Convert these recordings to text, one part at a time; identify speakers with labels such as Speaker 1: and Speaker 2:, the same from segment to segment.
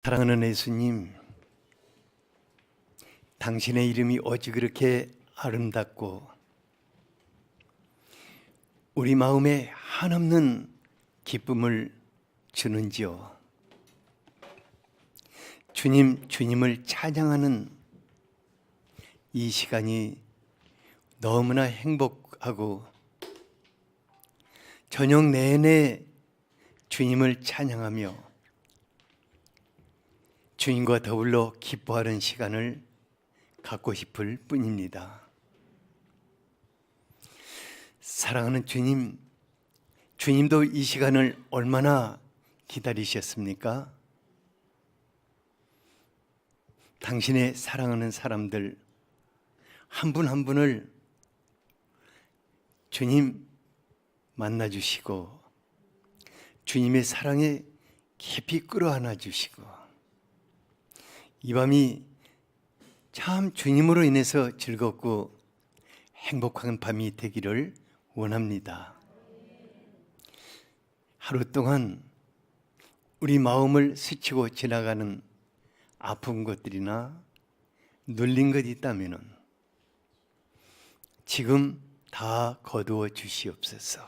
Speaker 1: 사랑하는 예수님, 당신의 이름이 어찌 그렇게 아름답고 우리 마음에 한없는 기쁨을 주는지요. 주님을 찬양하는 이 시간이 너무나 행복하고 저녁 내내 주님을 찬양하며 주님과 더불어 기뻐하는 시간을 갖고 싶을 뿐입니다. 사랑하는 주님, 주님도 이 시간을 얼마나 기다리셨습니까? 당신의 사랑하는 사람들 한 분 한 분을 주님 만나주시고 주님의 사랑에 깊이 끌어안아 주시고 이 밤이 참 주님으로 인해서 즐겁고 행복한 밤이 되기를 원합니다. 하루 동안 우리 마음을 스치고 지나가는 아픈 것들이나 눌린 것 있다면 지금 다 거두어 주시옵소서.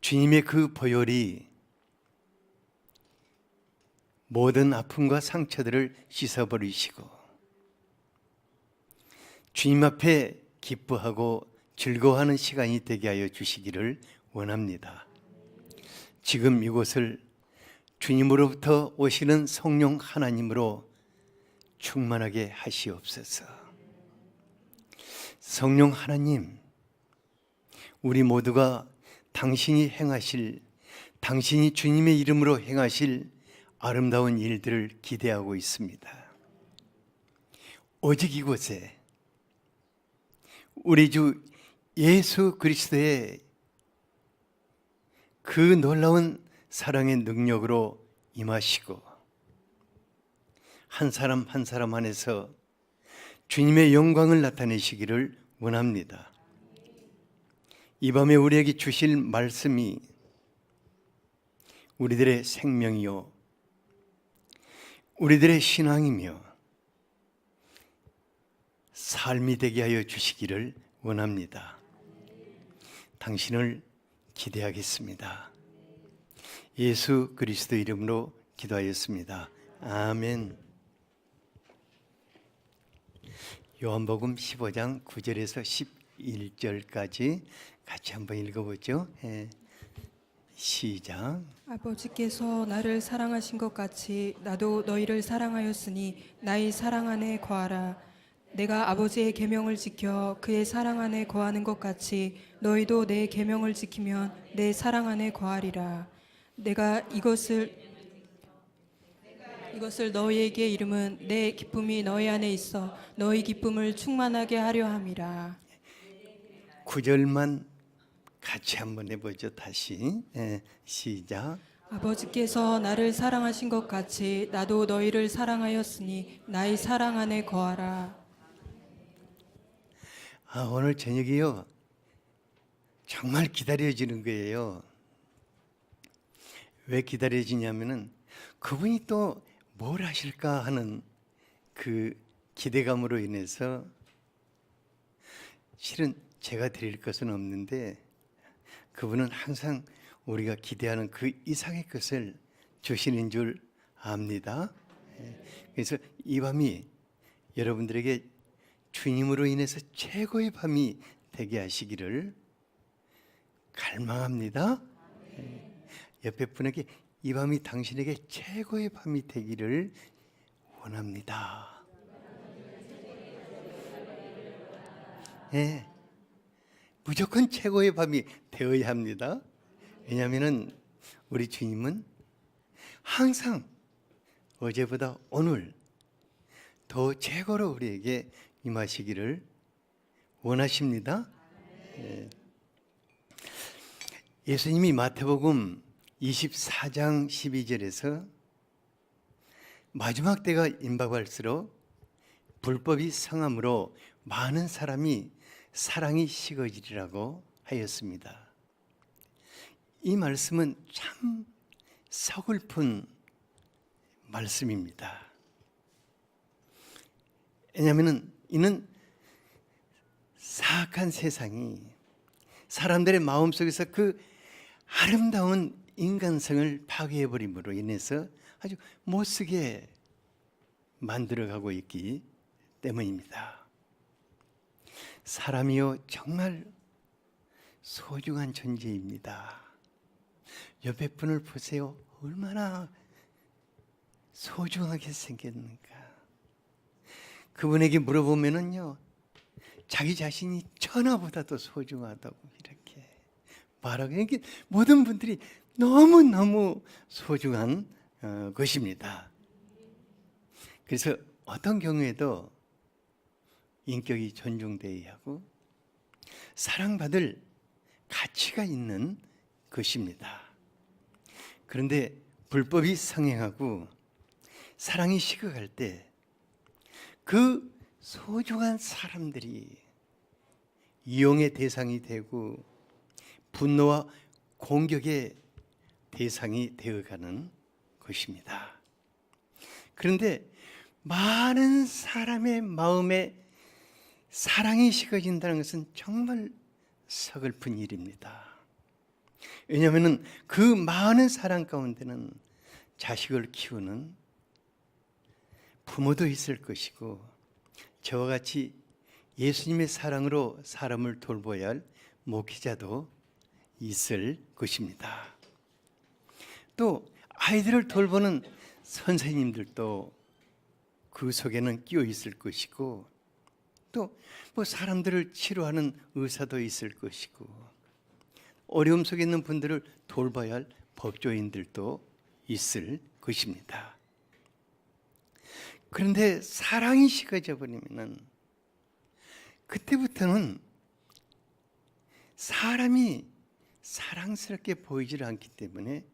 Speaker 1: 주님의 그 보혈이 모든 아픔과 상처들을 씻어버리시고 주님 앞에 기뻐하고 즐거워하는 시간이 되게 하여 주시기를 원합니다. 지금 이곳을 주님으로부터 오시는 성령 하나님으로 충만하게 하시옵소서. 성령 하나님, 우리 모두가 당신이 주님의 이름으로 행하실 아름다운 일들을 기대하고 있습니다. 오직 이곳에 우리 주 예수 그리스도의 그 놀라운 사랑의 능력으로 임하시고 한 사람 한 사람 안에서 주님의 영광을 나타내시기를 원합니다. 이 밤에 우리에게 주실 말씀이 우리들의 생명이요 우리들의 신앙이며 삶이 되게 하여 주시기를 원합니다. 당신을 기대하겠습니다. 예수 그리스도 이름으로 기도하였습니다. 아멘. 요한복음 15장 9절에서 11절까지 같이 한번 읽어보죠. 시작.
Speaker 2: 아버지께서 나를 사랑하신 것 같이 나도 너희를 사랑하였으니 나의 사랑 안에 거하라. 내가 아버지의 계명을 지켜 그의 사랑 안에 거하는 것 같이 너희도 내 계명을 지키면 내 사랑 안에 거하리라. 내가 이것을 너희에게 이름은 내 기쁨이 너희 안에 있어 너희 기쁨을 충만하게 하려 함이라.
Speaker 1: 9절만 같이 한번 해보죠. 다시 시작.
Speaker 2: 아버지께서 나를 사랑하신 것 같이 나도 너희를 사랑하였으니 나의 사랑 안에 거하라.
Speaker 1: 오늘 저녁이요 정말 기다려지는 거예요. 왜 기다려지냐면은 그분이 또 뭘 하실까 하는 그 기대감으로 인해서 실은 제가 드릴 것은 없는데 그분은 항상 우리가 기대하는 그 이상의 것을 주시는 줄 압니다. 그래서 이 밤이 여러분들에게 주님으로 인해서 최고의 밤이 되게 하시기를 갈망합니다. 옆에 분에게 이 밤이 당신에게 최고의 밤이 되기를 원합니다. 무조건 최고의 밤이 되어야 합니다. 왜냐하면 우리 주님은 항상 어제보다 오늘 더 최고로 우리에게 임하시기를 원하십니다. 예수님이 마태복음 24장 12절에서 마지막 때가 임박할수록 불법이 성함으로 많은 사람이 사랑이 식어지리라고 하였습니다. 이 말씀은 참 서글픈 말씀입니다. 왜냐하면 이는 사악한 세상이 사람들의 마음속에서 그 아름다운 인간성을 파괴해버림으로 인해서 아주 못쓰게 만들어가고 있기 때문입니다. 사람이요 정말 소중한 존재입니다. 옆에 분을 보세요. 얼마나 소중하게 생겼는가. 그분에게 물어보면은요, 자기 자신이 천하보다도 소중하다고 이렇게 말하고, 이게 모든 분들이 너무너무 소중한 것입니다. 그래서 어떤 경우에도 인격이 존중되어야 하고 사랑받을 가치가 있는 것입니다. 그런데 불법이 성행하고 사랑이 식어갈 때 그 소중한 사람들이 이용의 대상이 되고 분노와 공격의 대상이 되어가는 것입니다. 그런데 많은 사람의 마음에 사랑이 식어진다는 것은 정말 서글픈 일입니다. 왜냐하면 그 많은 사랑 가운데는 자식을 키우는 부모도 있을 것이고 저와 같이 예수님의 사랑으로 사람을 돌봐야 할 목회자도 있을 것입니다. 또 아이들을 돌보는 선생님들도 그 속에는 끼어 있을 것이고 또 뭐 사람들을 치료하는 의사도 있을 것이고 어려움 속에 있는 분들을 돌봐야 할 법조인들도 있을 것입니다. 그런데 사랑이 식어져 버리면은 그때부터는 사람이 사랑스럽게 보이질 않기 때문에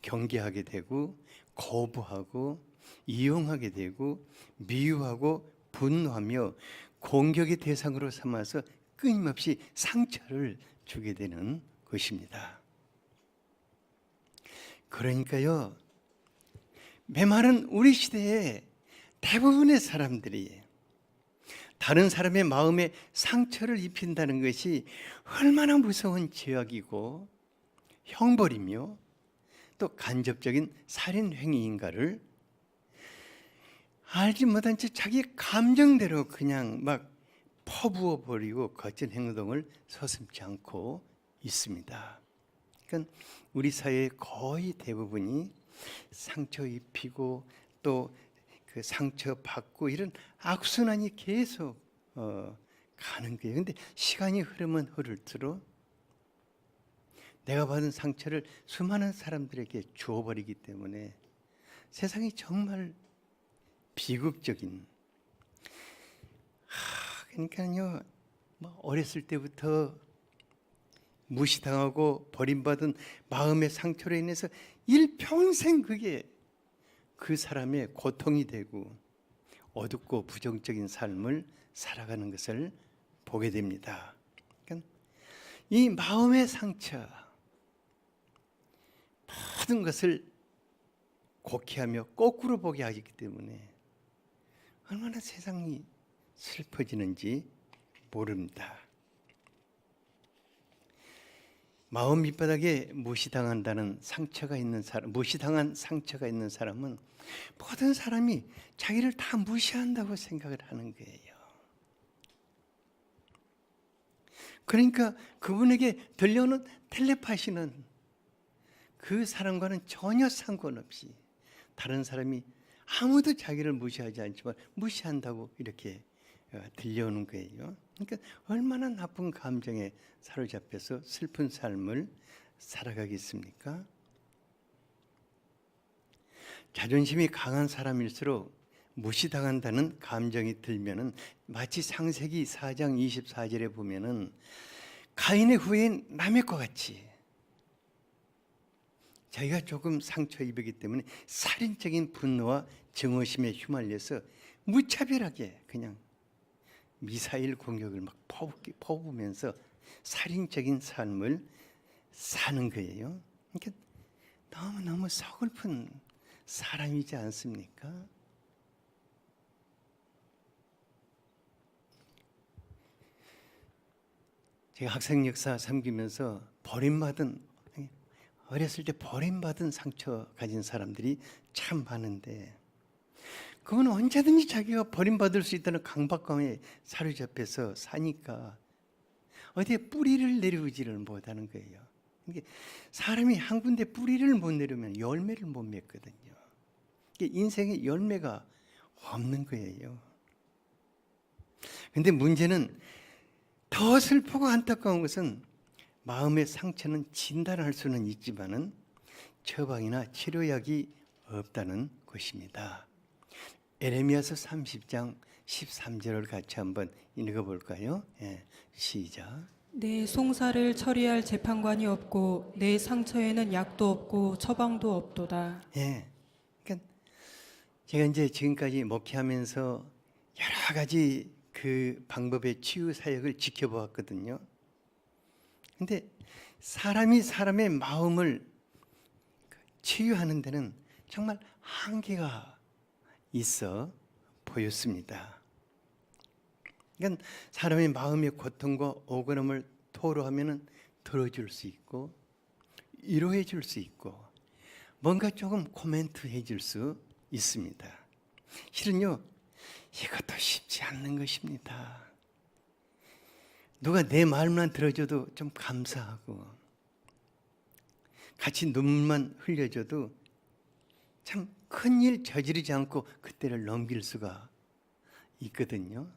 Speaker 1: 경계하게 되고 거부하고 이용하게 되고 미워하고 분노하며 공격의 대상으로 삼아서 끊임없이 상처를 주게 되는 것입니다. 그러니까요, 메마른 우리 시대에 대부분의 사람들이 다른 사람의 마음에 상처를 입힌다는 것이 얼마나 무서운 죄악이고 형벌이며 또 간접적인 살인 행위인가를 알지 못한 채 자기 감정대로 그냥 막 퍼부어 버리고 거친 행동을 서슴지 않고 있습니다. 그러니까 우리 사회의 거의 대부분이 상처 입히고 또 그 상처 받고 이런 악순환이 계속 가는 거예요. 근데 시간이 흐르면 흐를수록 내가 받은 상처를 수많은 사람들에게 주어버리기 때문에 세상이 정말 비극적인. 그러니까요, 어렸을 때부터 무시당하고 버림받은 마음의 상처로 인해서 일평생 그게 그 사람의 고통이 되고 어둡고 부정적인 삶을 살아가는 것을 보게 됩니다. 그러니까 이 마음의 상처, 모든 것을 곡해하며 거꾸로 보게 하기 때문에 얼마나 세상이 슬퍼지는지 모릅니다. 마음 밑바닥에 무시당한다는 상처가 있는 사람, 무시당한 상처가 있는 사람은 모든 사람이 자기를 다 무시한다고 생각을 하는 거예요. 그러니까 그분에게 들려오는 텔레파시는 그 사람과는 전혀 상관없이 다른 사람이 아무도 자기를 무시하지 않지만 무시한다고 이렇게 들려오는 거예요. 그러니까 얼마나 나쁜 감정에 사로잡혀서 슬픈 삶을 살아가겠습니까? 자존심이 강한 사람일수록 무시당한다는 감정이 들면은 마치 창세기 4장 24절에 보면은 가인의 후예인 라멕과 같이 자기가 조금 상처 입었기 때문에 살인적인 분노와 증오심에 휘말려서 무차별하게 그냥 미사일 공격을 막 퍼부으면서 살인적인 삶을 사는 거예요. 그러니까 너무너무 서글픈 사람이지 않습니까? 제가 학생 역사 섬기면서 어렸을 때 버림받은 상처 가진 사람들이 참 많은데, 그건 언제든지 자기가 버림받을 수 있다는 강박감에 사로잡혀서 사니까 어디에 뿌리를 내려오지를 못하는 거예요. 이게 사람이 한 군데 뿌리를 못 내려면 열매를 못 맺거든요. 이게 인생에 열매가 없는 거예요. 근데 문제는 더 슬프고 안타까운 것은 마음의 상처는 진단할 수는 있지만은 처방이나 치료약이 없다는 것입니다. 에레미야서 30장 13절을 같이 한번 읽어볼까요? 시작.
Speaker 2: 내 송사를 처리할 재판관이 없고 내 상처에는 약도 없고 처방도 없도다.
Speaker 1: 그러니까 제가 이제 지금까지 목회하면서 여러 가지 그 방법의 치유 사역을 지켜보았거든요. 근데 사람이 사람의 마음을 치유하는 데는 정말 한계가 있어 보였습니다. 그러니까 사람의 마음의 고통과 억울함을 토로하면은 들어줄 수 있고 위로해 줄 수 있고 뭔가 조금 코멘트해 줄 수 있습니다. 실은요, 이것도 쉽지 않는 것입니다. 누가 내 말만 들어줘도 좀 감사하고 같이 눈물만 흘려줘도 참 큰일 저지르지 않고 그때를 넘길 수가 있거든요.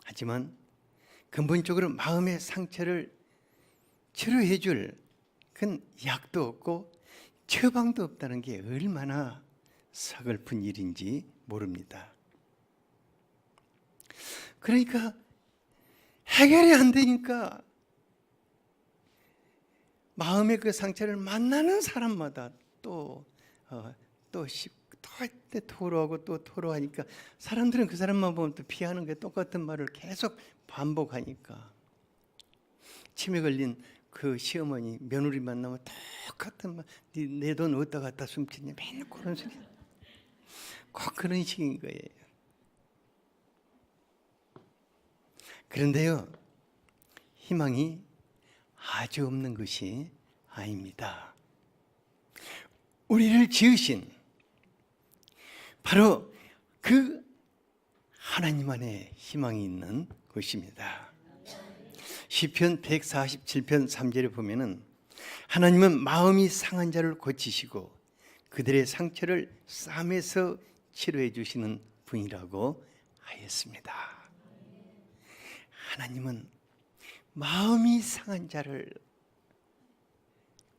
Speaker 1: 하지만 근본적으로 마음의 상처를 치료해 줄 큰 약도 없고 처방도 없다는 게 얼마나 서글픈 일인지 모릅니다. 그러니까 해결이 안 되니까 마음의 그 상처를 만나는 사람마다 또 토로하고 또 토로하니까 사람들은 그 사람만 보면 또 피하는 게 똑같은 말을 계속 반복하니까 치매 걸린 그 시어머니 며느리 만나면 똑같은 말, 내 돈 어디다 갖다 숨기냐, 맨날 그런 소리. 꼭 그런 식인 거예요. 그런데요, 희망이 아주 없는 것이 아닙니다. 우리를 지으신 바로 그 하나님 안에 희망이 있는 것입니다. 시편 147편 3절에 보면은 하나님은 마음이 상한 자를 고치시고 그들의 상처를 쌈에서 치료해 주시는 분이라고 하였습니다. 하나님은 마음이 상한 자를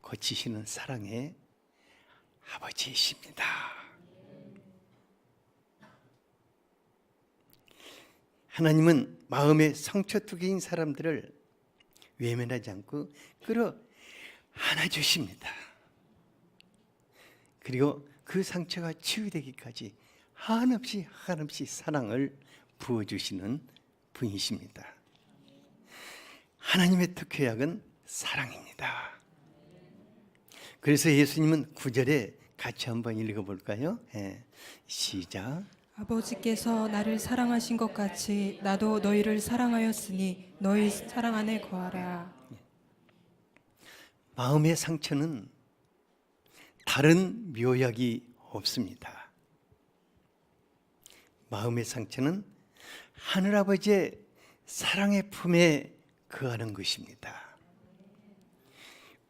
Speaker 1: 고치시는 사랑의 아버지이십니다. 하나님은 마음에 상처투기인 사람들을 외면하지 않고 끌어 안아주십니다. 그리고 그 상처가 치유되기까지 한없이 사랑을 부어주시는 분이십니다. 하나님의 특효약은 사랑입니다. 그래서 예수님은 9절에 같이 한번 읽어볼까요? 시작.
Speaker 2: 아버지께서 나를 사랑하신 것 같이 나도 너희를 사랑하였으니 너희 사랑 안에 거하라.
Speaker 1: 마음의 상처는 다른 묘약이 없습니다. 마음의 상처는 하늘아버지의 사랑의 품에 거하는 것입니다.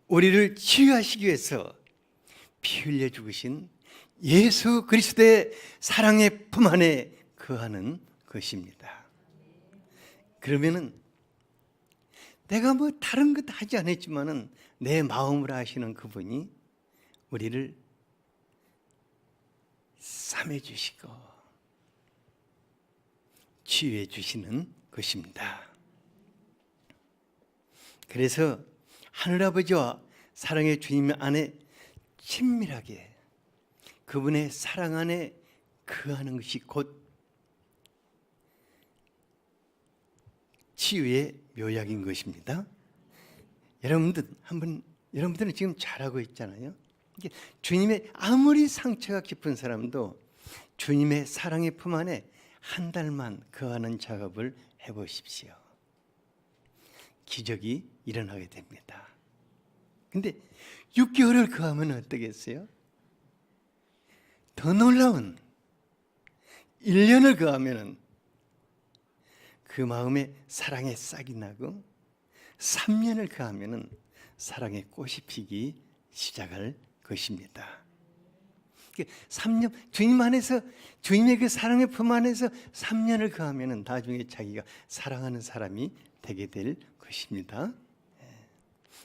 Speaker 1: 우리를 치유하시기 위해서 피 흘려 죽으신 예수 그리스도의 사랑의 품 안에 거하는 것입니다. 그러면은 내가 뭐 다른 것 하지 않았지만은 내 마음으로 하시는 그분이 우리를 싸매 주시고 치유해 주시는 것입니다. 그래서 하늘아버지와 사랑의 주님 안에 친밀하게 그분의 사랑 안에 거하는 것이 곧 치유의 묘약인 것입니다. 여러분들은 지금 잘하고 있잖아요. 이게 주님의 아무리 상처가 깊은 사람도 주님의 사랑의 품 안에 한 달만 거하는 작업을 해보십시오. 기적이 일어나게 됩니다. 근데 6개월을 거하면 어떠겠어요? 더 놀라운 1년을 거하면 그 마음에 사랑의 싹이 나고 3년을 거하면 사랑의 꽃이 피기 시작할 것입니다. 3년 주님 안에서 주님의 그 사랑의 품 안에서 3년을 거하면 나중에 자기가 사랑하는 사람이 되게 될 것입니다.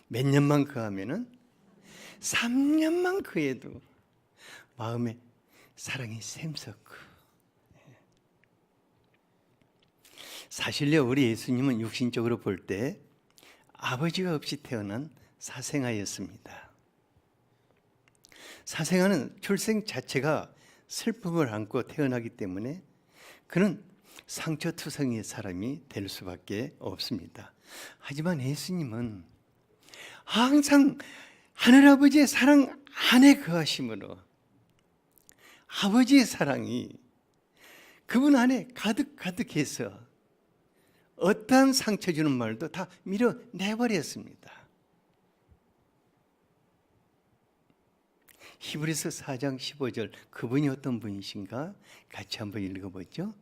Speaker 1: 몇 년만 거하면은 3년만 거해도 마음에 사랑이 샘솟고. 사실요, 우리 예수님은 육신적으로 볼 때 아버지가 없이 태어난 사생아였습니다. 사생아는 출생 자체가 슬픔을 안고 태어나기 때문에 그는 상처투성이의 사람이 될 수밖에 없습니다. 하지만 예수님은 항상 하늘아버지의 사랑 안에 거하심으로 아버지의 사랑이 그분 안에 가득가득해서 어떠한 상처 주는 말도 다 밀어내버렸습니다. 히브리서 4장 15절, 그분이 어떤 분이신가 같이 한번 읽어보죠.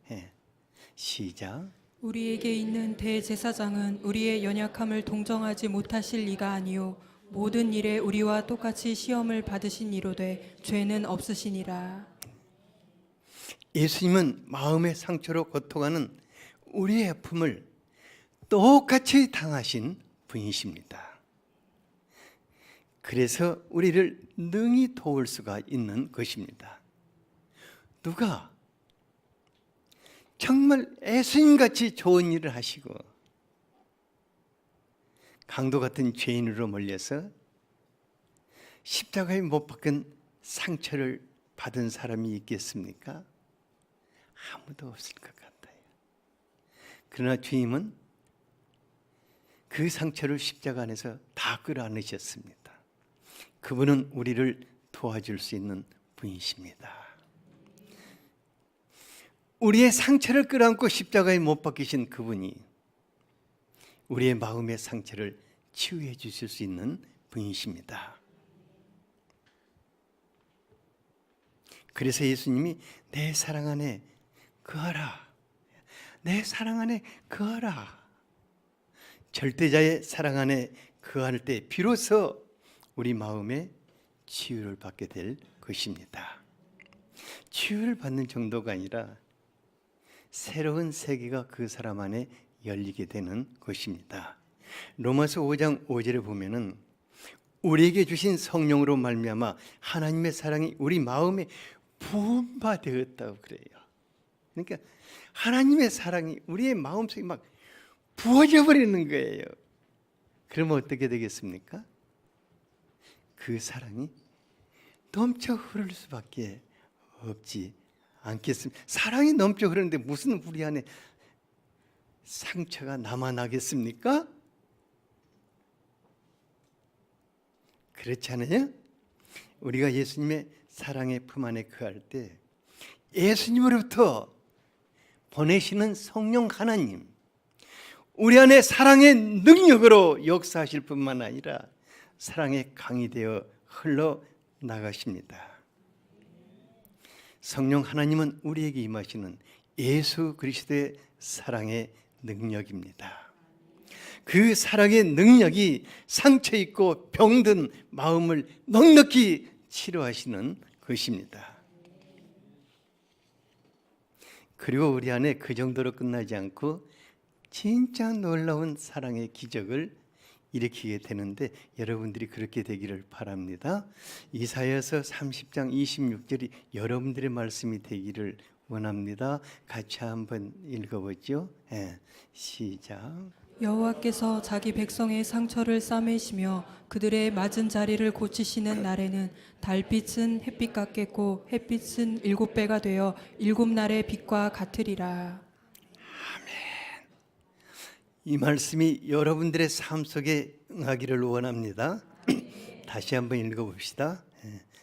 Speaker 1: 시작.
Speaker 2: 우리에게 있는 대제사장은 우리의 연약함을 동정하지 못하실 이가 아니요 모든 일에 우리와 똑같이 시험을 받으신 이로되 죄는 없으시니라.
Speaker 1: 예수님은 마음의 상처로 고통하는 우리의 아픔을 똑같이 당하신 분이십니다. 그래서 우리를 능히 도울 수가 있는 것입니다. 누가 정말 예수님같이 좋은 일을 하시고 강도 같은 죄인으로 몰려서 십자가에 못 박힌 상처를 받은 사람이 있겠습니까? 아무도 없을 것 같아요. 그러나 주님은 그 상처를 십자가 안에서 다 끌어안으셨습니다. 그분은 우리를 도와줄 수 있는 분이십니다. 우리의 상처를 끌어안고 십자가에 못 박히신 그분이 우리의 마음의 상처를 치유해 주실 수 있는 분이십니다. 그래서 예수님이 내 사랑 안에 거하라, 내 사랑 안에 거하라. 절대자의 사랑 안에 거할 때 비로소 우리 마음에 치유를 받게 될 것입니다. 치유를 받는 정도가 아니라 새로운 세계가 그 사람 안에 열리게 되는 것입니다. 로마서 5장 5절에 보면은 우리에게 주신 성령으로 말미암아 하나님의 사랑이 우리 마음에 부음받았다고 그래요. 그러니까 하나님의 사랑이 우리의 마음속에 막 부어져 버리는 거예요. 그러면 어떻게 되겠습니까? 그 사랑이 넘쳐 흐를 수밖에 없지 않겠습니까? 사랑이 넘쳐 흐르는데 무슨 우리 안에 상처가 남아나겠습니까? 그렇지 않아요? 우리가 예수님의 사랑의 품 안에 거할 때 예수님으로부터 보내시는 성령 하나님, 우리 안에 사랑의 능력으로 역사하실 뿐만 아니라 사랑의 강이 되어 흘러나가십니다. 성령 하나님은 우리에게 임하시는 예수 그리스도의 사랑의 능력입니다. 그 사랑의 능력이 상처 있고 병든 마음을 넉넉히 치료하시는 것입니다. 그리고 우리 안에 그 정도로 끝나지 않고 진짜 놀라운 사랑의 기적을 일으키게 되는데 여러분들이 그렇게 되기를 바랍니다. 이사야서 30장 26절이 여러분들의 말씀이 되기를 원합니다. 같이 한번 읽어보죠. 시작.
Speaker 2: 여호와께서 자기 백성의 상처를 싸매시며 그들의 맞은 자리를 고치시는 날에는 달빛은 햇빛 같겠고 햇빛은 7배가 되어 7날의 빛과 같으리라.
Speaker 1: 이 말씀이 여러분들의 삶 속에 응하기를 원합니다. 다시 한번 읽어봅시다.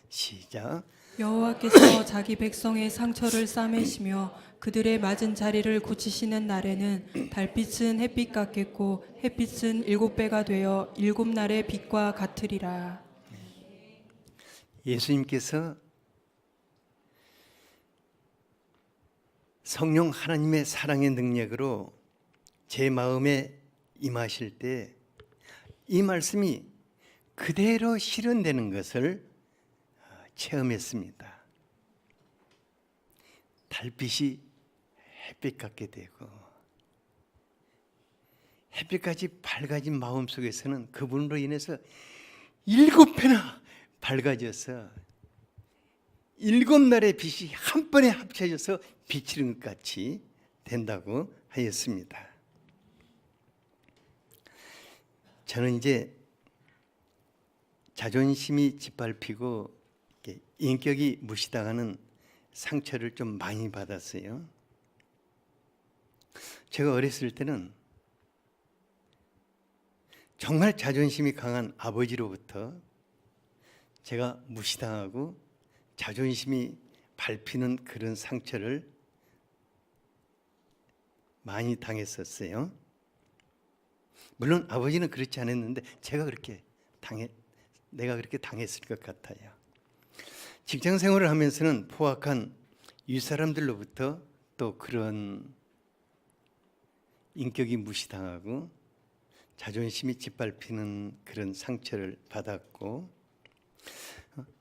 Speaker 1: 시작.
Speaker 2: 여호와께서 자기 백성의 상처를 싸매시며 그들의 맞은 자리를 고치시는 날에는 달빛은 햇빛 같겠고 햇빛은 7배가 되어 7날의 빛과 같으리라.
Speaker 1: 예수님께서 성령 하나님의 사랑의 능력으로 제 마음에 임하실 때 이 말씀이 그대로 실현되는 것을 체험했습니다. 달빛이 햇빛 같게 되고 햇빛까지 밝아진 마음 속에서는 그분으로 인해서 7배나 밝아져서 7날의 빛이 한 번에 합쳐져서 비치는 것 같이 된다고 하였습니다. 저는 이제 자존심이 짓밟히고 인격이 무시당하는 상처를 좀 많이 받았어요. 제가 어렸을 때는 정말 자존심이 강한 아버지로부터 제가 무시당하고 자존심이 밟히는 그런 상처를 많이 당했었어요. 물론 아버지는 그렇지 않았는데 내가 그렇게 당했을 것 같아요. 직장 생활을 하면서는 포악한 윗사람들로부터 또 그런 인격이 무시당하고 자존심이 짓밟히는 그런 상처를 받았고,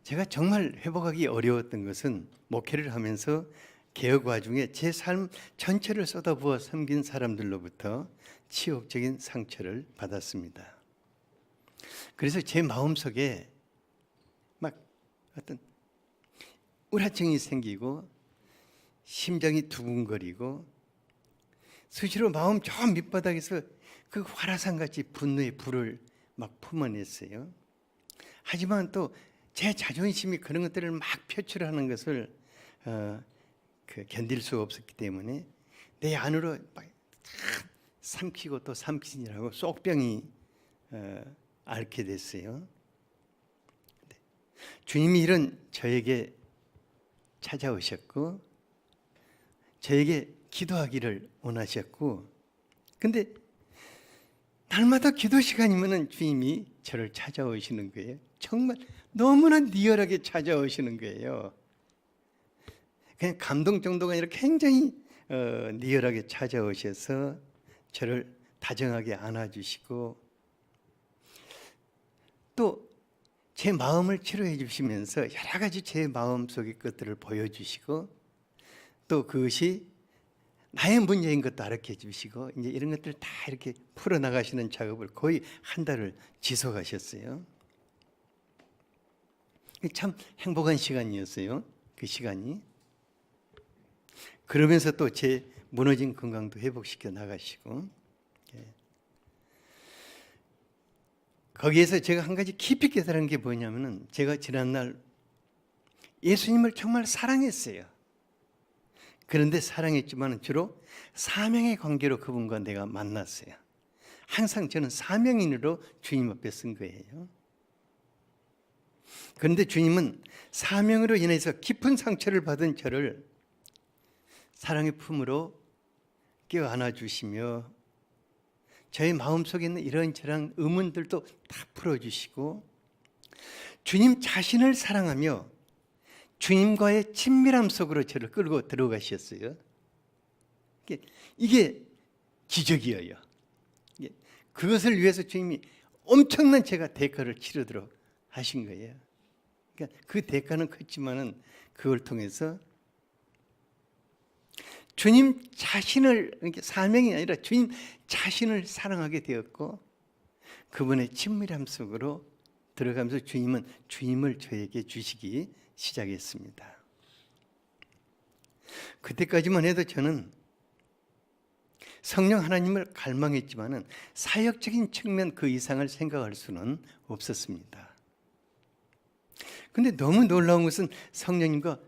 Speaker 1: 제가 정말 회복하기 어려웠던 것은 목회를 하면서 개혁 와중에 제 삶 전체를 쏟아부어 섬긴 사람들로부터 치욕적인 상처를 받았습니다. 그래서 제 마음속에 막 어떤 우라증이 생기고 심장이 두근거리고 수시로 마음 저 밑바닥에서 그 화라산같이 분노의 불을 막 품어냈어요. 하지만 또 제 자존심이 그런 것들을 막 표출하는 것을 견딜 수 없었기 때문에 내 안으로 막 삼키고 또 삼키느라고 쏙병이 앓게 됐어요. 주님이 이런 저에게 찾아오셨고 저에게 기도하기를 원하셨고, 근데 날마다 기도 시간이면은 주님이 저를 찾아오시는 거예요. 정말 너무나 리얼하게 찾아오시는 거예요. 그냥 감동 정도가 아니라 굉장히 리얼하게 찾아오셔서 저를 다정하게 안아주시고 또 제 마음을 치료해 주시면서 여러 가지 제 마음속의 것들을 보여주시고 또 그것이 나의 문제인 것도 알게 주시고 이제 이런 것들을 다 이렇게 풀어나가시는 작업을 거의 한 달을 지속하셨어요. 참 행복한 시간이었어요. 그 시간이. 그러면서 또 제 무너진 건강도 회복시켜 나가시고, 거기에서 제가 한 가지 깊이 깨달은 게 뭐냐면은 제가 지난날 예수님을 정말 사랑했어요. 그런데 사랑했지만 주로 사명의 관계로 그분과 내가 만났어요. 항상 저는 사명인으로 주님 앞에 쓴 거예요. 그런데 주님은 사명으로 인해서 깊은 상처를 받은 저를 사랑의 품으로 껴안아 주시며 저의 마음속에 있는 이런저런 의문들도 다 풀어주시고 주님 자신을 사랑하며 주님과의 친밀함 속으로 저를 끌고 들어가셨어요. 이게 기적이에요. 그것을 위해서 주님이 엄청난 제가 대가를 치르도록 하신 거예요. 그러니까 그 대가는 컸지만은 그걸 통해서 주님 자신을, 그러니까 사명이 아니라 주님 자신을 사랑하게 되었고 그분의 친밀함 속으로 들어가면서 주님은 주님을 저에게 주시기 시작했습니다. 그때까지만 해도 저는 성령 하나님을 갈망했지만은 사역적인 측면 그 이상을 생각할 수는 없었습니다. 근데 너무 놀라운 것은 성령님과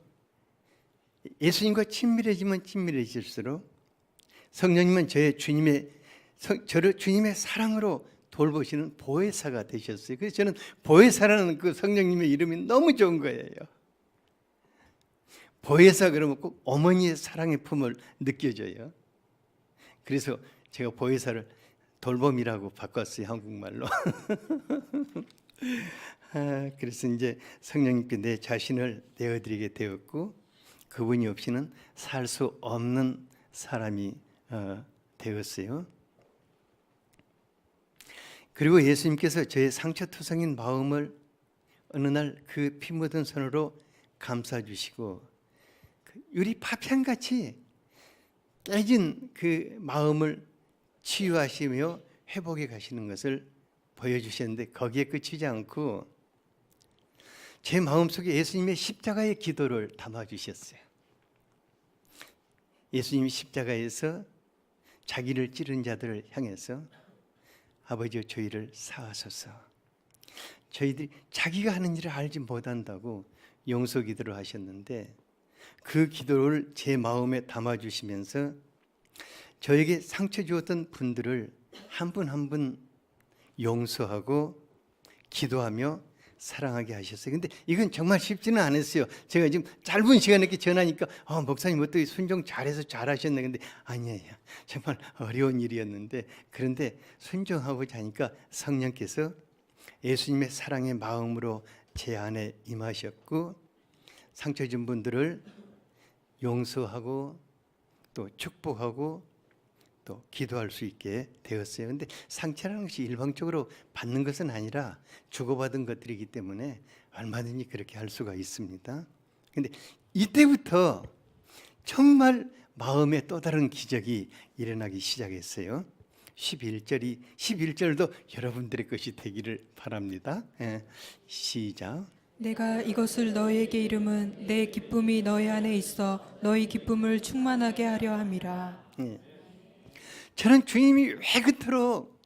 Speaker 1: 예수님과 친밀해지면 친밀해질수록 성령님은 저를 주님의 사랑으로 돌보시는 보혜사가 되셨어요. 그래서 저는 보혜사라는 그 성령님의 이름이 너무 좋은 거예요. 보혜사 그러면 꼭 어머니의 사랑의 품을 느껴져요. 그래서 제가 보혜사를 돌봄이라고 바꿨어요, 한국말로. 그래서 이제 성령님께 내 자신을 내어드리게 되었고, 그분이 없이는 살 수 없는 사람이 되었어요. 그리고 예수님께서 저의 상처투성인 마음을 어느 날 그 피 묻은 손으로 감싸주시고, 유리 파편같이 깨진 그 마음을 치유하시며 회복해 가시는 것을 보여주셨는데, 거기에 그치지 않고 제 마음속에 예수님의 십자가의 기도를 담아주셨어요. 예수님이 십자가에서 자기를 찌른 자들을 향해서 아버지여 저희를 사하소서, 저희들이 자기가 하는 일을 알지 못한다고 용서 기도를 하셨는데, 그 기도를 제 마음에 담아주시면서 저에게 상처 주었던 분들을 한 분 한 분 용서하고 기도하며 사랑하게 하셨어요. 근데 이건 정말 쉽지는 않았어요. 제가 지금 짧은 시간에 이렇게 전하니까 목사님 어떻게 순종 잘해서 잘하셨네. 근데 아니에요. 정말 어려운 일이었는데, 그런데 순종하고자 하니까 성령께서 예수님의 사랑의 마음으로 제 안에 임하셨고, 상처 준 분들을 용서하고 또 축복하고 또 기도할 수 있게 되었어요. 근데 상처라는 것이 일방적으로 받는 것은 아니라 주고받은 것들이기 때문에 얼마든지 그렇게 할 수가 있습니다. 근데 이때부터 정말 마음에 또 다른 기적이 일어나기 시작했어요. 11절도 여러분들의 것이 되기를 바랍니다. 시작.
Speaker 2: 내가 이것을 너희에게 이름은 내 기쁨이 너희 안에 있어 너희 기쁨을 충만하게 하려 함이라.
Speaker 1: 저는 주님이 왜 그토록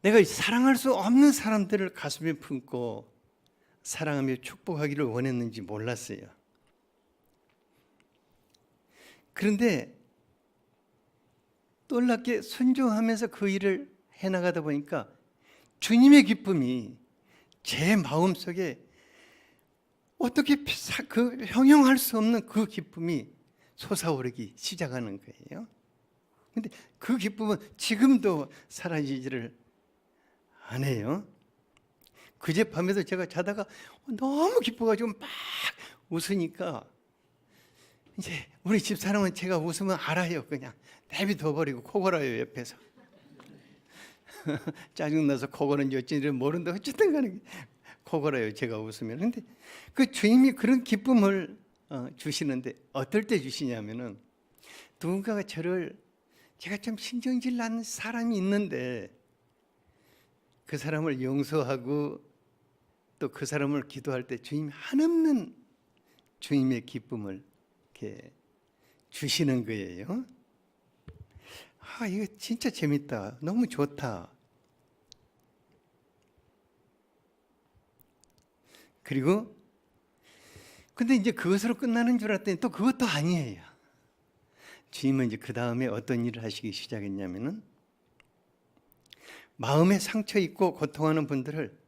Speaker 1: 내가 사랑할 수 없는 사람들을 가슴에 품고 사랑하며 축복하기를 원했는지 몰랐어요. 그런데 놀랍게 순종하면서 그 일을 해나가다 보니까 주님의 기쁨이 제 마음속에 어떻게 그 형용할 수 없는 그 기쁨이 솟아오르기 시작하는 거예요. 근데 그 기쁨은 지금도 사라지지를 않아요. 그제밤에도 제가 자다가 너무 기뻐가지고 막 웃으니까, 이제 우리 집사람은 제가 웃으면 알아요. 그냥 내비둬버리고 코 골아요, 옆에서. 짜증나서 코 고는지 어쩐지 모른다. 어쨌든 간에 코 골아요, 제가 웃으면. 근데 그 주님이 그런 기쁨을 주시는데, 어떨 때 주시냐면은, 누군가가 제가 좀 신경질 나는 사람이 있는데 그 사람을 용서하고 또 그 사람을 기도할 때 주님 한없는 주님의 기쁨을 이렇게 주시는 거예요. 이거 진짜 재밌다. 너무 좋다. 그리고 근데 이제 그것으로 끝나는 줄 알았더니 또 그것도 아니에요. 주님은 이제 그 다음에 어떤 일을 하시기 시작했냐면은, 마음에 상처 있고 고통하는 분들을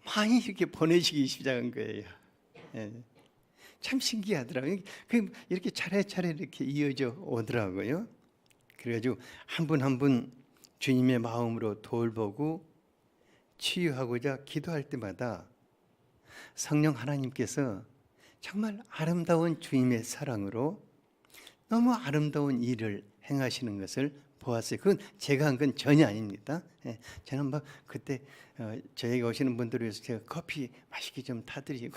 Speaker 1: 많이 이렇게 보내시기 시작한 거예요. 참 신기하더라고요. 이렇게 차례차례 이렇게 이어져 오더라고요. 그래가지고 한 분 한 분 주님의 마음으로 돌보고 치유하고자 기도할 때마다 성령 하나님께서 정말 아름다운 주님의 사랑으로 너무 아름다운 일을 행하시는 것을 보았어요. 그건 제가 한 건 전혀 아닙니다. 저는 막 그때 저에게 오시는 분들을 위해서 제가 커피 맛있게 좀 타드리고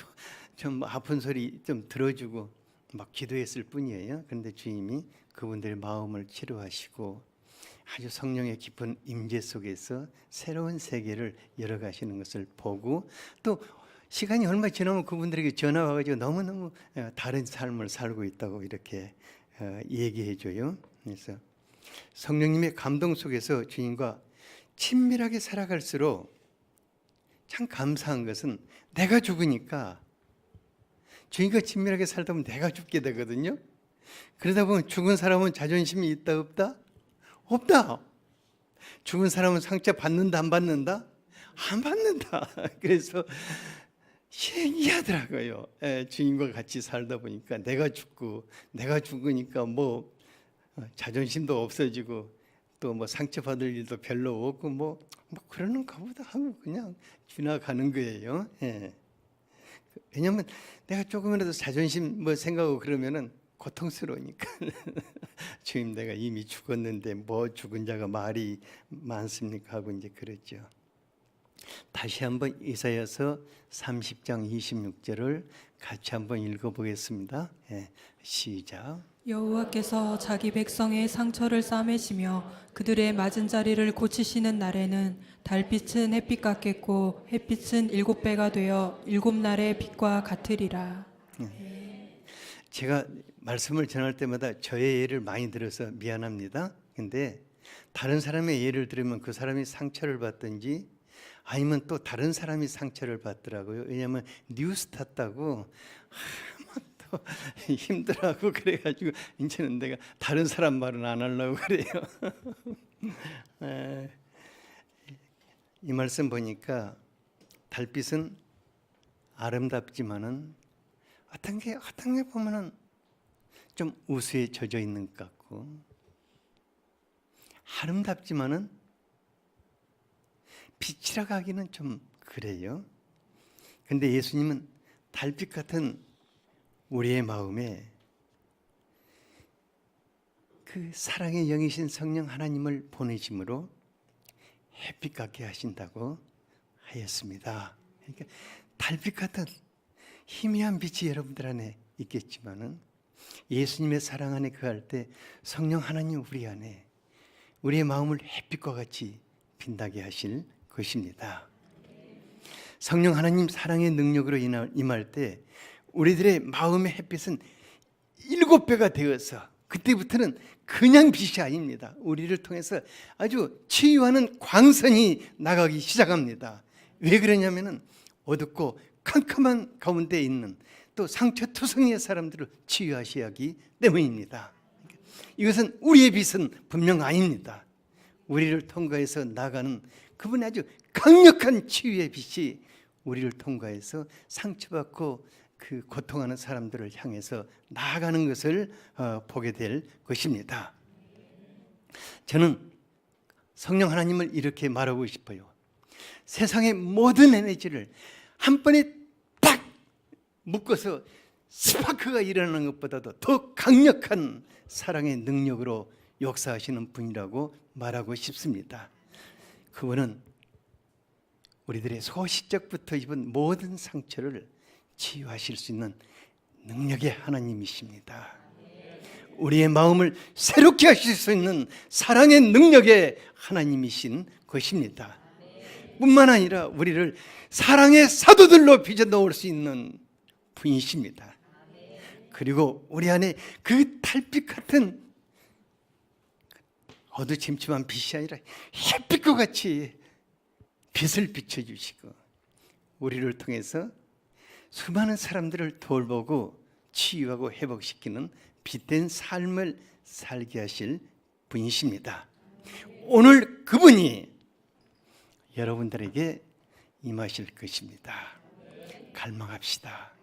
Speaker 1: 좀 아픈 소리 좀 들어주고 막 기도했을 뿐이에요. 그런데 주님이 그분들의 마음을 치료하시고 아주 성령의 깊은 임재 속에서 새로운 세계를 열어가시는 것을 보고, 또 시간이 얼마 지나면 그분들에게 전화 와가지고 너무너무 다른 삶을 살고 있다고 이렇게 얘기해줘요. 그래서 성령님의 감동 속에서 주님과 친밀하게 살아갈수록 참 감사한 것은, 내가 죽으니까 주님과 친밀하게 살다 보면 내가 죽게 되거든요. 그러다 보면 죽은 사람은 자존심이 있다 없다? 없다. 죽은 사람은 상처 받는다 안 받는다? 안 받는다. 그래서 신기하더라고요. 주님과 같이 살다 보니까 내가 죽으니까 뭐 자존심도 없어지고 또 뭐 상처받을 일도 별로 없고 뭐 그러는가 보다 하고 그냥 지나가는 거예요. 왜냐하면 내가 조금이라도 자존심 뭐 생각하고 그러면은 고통스러우니까. 주님, 내가 이미 죽었는데 뭐 죽은 자가 말이 많습니까 하고 이제 그랬죠. 다시 한번 이사야서 30장 26절을 같이 한번 읽어보겠습니다. 시작.
Speaker 2: 여호와께서 자기 백성의 상처를 싸매시며 그들의 맞은 자리를 고치시는 날에는 달빛은 햇빛 같겠고 햇빛은 7배가 되어 7날의 빛과 같으리라.
Speaker 1: 제가 말씀을 전할 때마다 저의 예를 많이 들어서 미안합니다. 근데 다른 사람의 예를 들으면 그 사람이 상처를 받든지 아니면 또 다른 사람이 상처를 받더라고요. 왜냐하면 뉴스 탔다고 또 힘들어하고 그래가지고 이제는 내가 다른 사람 말은 안 하려고 그래요. 이 말씀 보니까 달빛은 아름답지만은 어떤 게 보면은 좀 우수에 젖어 있는 것 같고 아름답지만은 빛이라고 하기는 좀 그래요. 근데 예수님은 달빛 같은 우리의 마음에 그 사랑의 영이신 성령 하나님을 보내심으로 햇빛 같게 하신다고 하였습니다. 그러니까 달빛 같은 희미한 빛이 여러분들 안에 있겠지만은 예수님의 사랑 안에 거할 때 성령 하나님 우리 안에 우리의 마음을 햇빛과 같이 빛나게 하실 것입니다. 성령 하나님 사랑의 능력으로 임할 때 우리들의 마음의 햇빛은 7배가 되어서 그때부터는 그냥 빛이 아닙니다. 우리를 통해서 아주 치유하는 광선이 나가기 시작합니다. 왜 그러냐면은 어둡고 캄캄한 가운데 있는 또 상처투성이의 사람들을 치유하셔야 하기 때문입니다. 이것은 우리의 빛은 분명 아닙니다. 우리를 통과해서 나가는 그분의 아주 강력한 치유의 빛이 우리를 통과해서 상처받고 그 고통하는 사람들을 향해서 나아가는 것을 보게 될 것입니다. 저는 성령 하나님을 이렇게 말하고 싶어요. 세상의 모든 에너지를 한 번에 딱 묶어서 스파크가 일어나는 것보다도 더 강력한 사랑의 능력으로 역사하시는 분이라고 말하고 싶습니다. 그분은 우리들의 소시적부터 입은 모든 상처를 치유하실 수 있는 능력의 하나님이십니다. 우리의 마음을 새롭게 하실 수 있는 사랑의 능력의 하나님이신 것입니다. 뿐만 아니라 우리를 사랑의 사도들로 빚어 넣을 수 있는 분이십니다. 그리고 우리 안에 그 달빛 같은 어두침침한 빛이 아니라 햇빛과 같이 빛을 비춰주시고 우리를 통해서 수많은 사람들을 돌보고 치유하고 회복시키는 빛된 삶을 살게 하실 분이십니다. 오늘 그분이 여러분들에게 임하실 것입니다. 갈망합시다.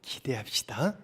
Speaker 1: 기대합시다.